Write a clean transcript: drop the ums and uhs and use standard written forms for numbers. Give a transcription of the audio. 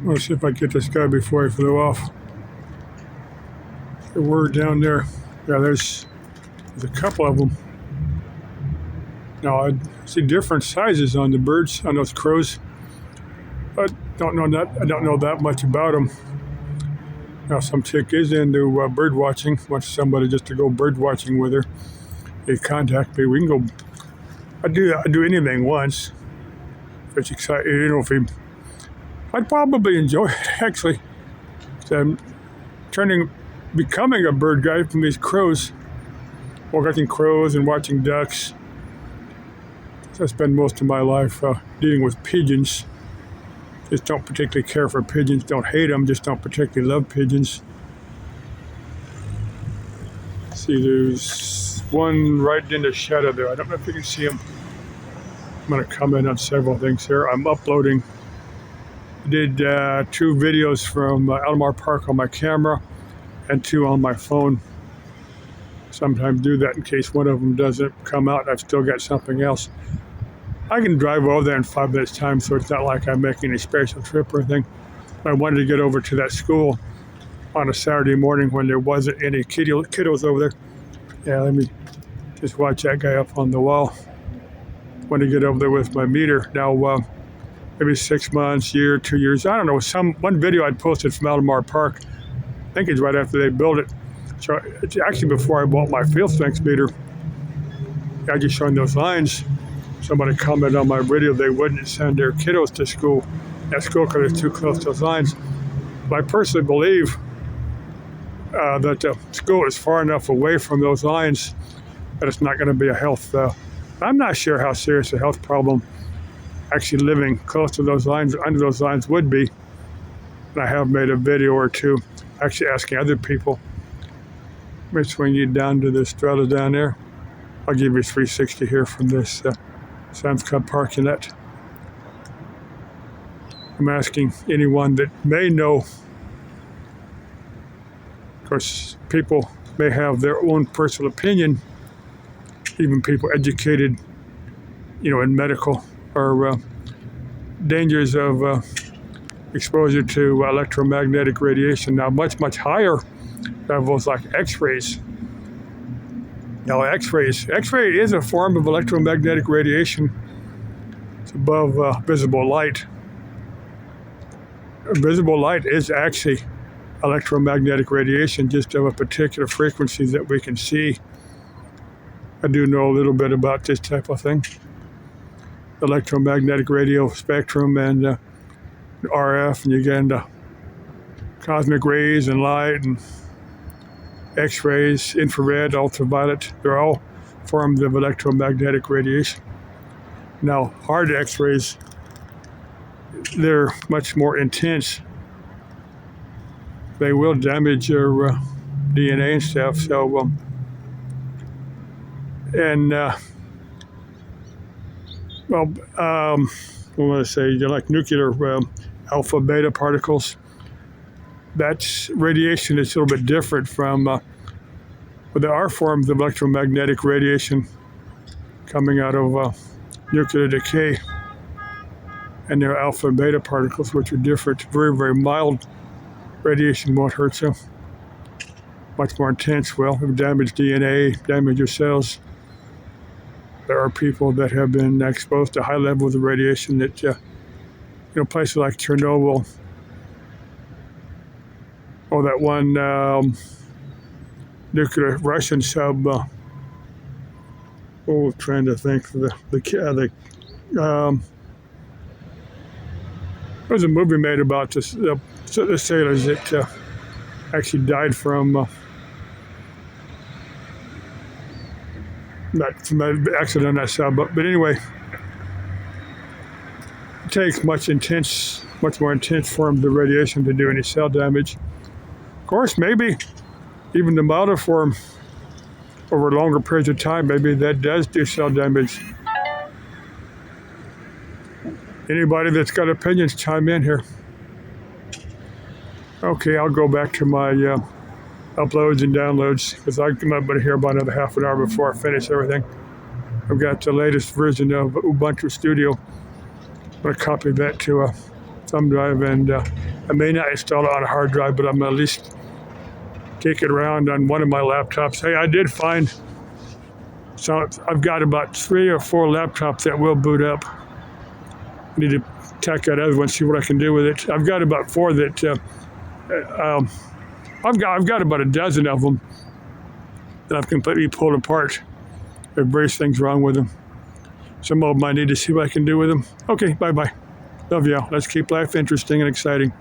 Let's see if I get this guy before I flew off. The word down there. Yeah, there's a couple of them. Now I see different sizes on the birds, on those crows. I don't know that much about them. Now some chick is into bird watching. Wants somebody just to go bird watching with her. They contact me. We can go. I do anything once. If it's exciting, I'd probably enjoy it actually. I'm becoming a bird guy from these crows. Watching crows and watching ducks. So I spend most of my life dealing with pigeons. Just don't particularly care for pigeons. Don't hate them. Just don't particularly love pigeons. See, there's one right in the shadow there. I don't know if you can see him. I'm going to comment on several things here. I'm uploading. I did 2 videos from Altamar Park on my camera and 2 on my phone. Sometimes do that in case one of them doesn't come out. I've still got something else. I can drive over there in 5 minutes time, so it's not like I'm making a special trip or anything. I wanted to get over to that school on a Saturday morning when there wasn't any kiddos over there. Yeah, let me just watch that guy up on the wall. Want to get over there with my meter. Now, maybe 6 months, year, 2 years. I don't know. One video I'd posted from Altamar Park. I think it's right after they built it. So it's actually before I bought my field strength meter. I just showing those lines. Somebody commented on my video they wouldn't send their kiddos to school because it's too close to those lines. But I personally believe that the school is far enough away from those lines that it's not going to be a health. I'm not sure how serious a health problem actually living close to those lines, under those lines would be. And I have made a video or 2 actually asking other people. Let me swing you down to the strata down there. I'll give you 360 here from this Sam's Club parking lot. I'm asking anyone that may know. Of course, people may have their own personal opinion, even people educated, in medical, or dangers of exposure to electromagnetic radiation. Now, much, much higher levels like X-rays. Now, X-ray is a form of electromagnetic radiation. It's above visible light. Visible light is actually electromagnetic radiation, just of a particular frequency that we can see. I do know a little bit about this type of thing. Electromagnetic radio spectrum and RF, and you get into cosmic rays and light and X-rays, infrared, ultraviolet. They're all forms of electromagnetic radiation. Now, hard X-rays, they're much more intense. They will damage your DNA and stuff. So, what want to say, like nuclear alpha beta particles. That's radiation that's a little bit different from, but there are forms of electromagnetic radiation coming out of nuclear decay. And there are alpha and beta particles, which are different. Very, very mild radiation won't hurt you. Much more intense will damage DNA, damage your cells. There are people that have been exposed to high levels of radiation that, places like Chernobyl, or that one nuclear Russian sub. Trying to think of there was a movie made about this, the sailors that actually died from that accident on that sub. But anyway, it takes much more intense forms of radiation to do any cell damage. Of course, maybe even the milder form over longer periods of time, maybe that does do cell damage. Anybody that's got opinions, chime in here. Okay, I'll go back to my uploads and downloads because I'm going to be here about another half an hour before I finish everything. I've got the latest version of Ubuntu Studio. I'm going to copy that to a thumb drive and I may not install it on a hard drive, but I'm gonna at least take it around on one of my laptops. Hey, I did find, so I've got about 3 or 4 laptops that will boot up. I need to check that other one, see what I can do with it. I've got about 4 that, I've got about a dozen of them that I've completely pulled apart. There are various things wrong with them. Some of them I need to see what I can do with them. Okay, bye-bye. Love y'all. Let's keep life interesting and exciting.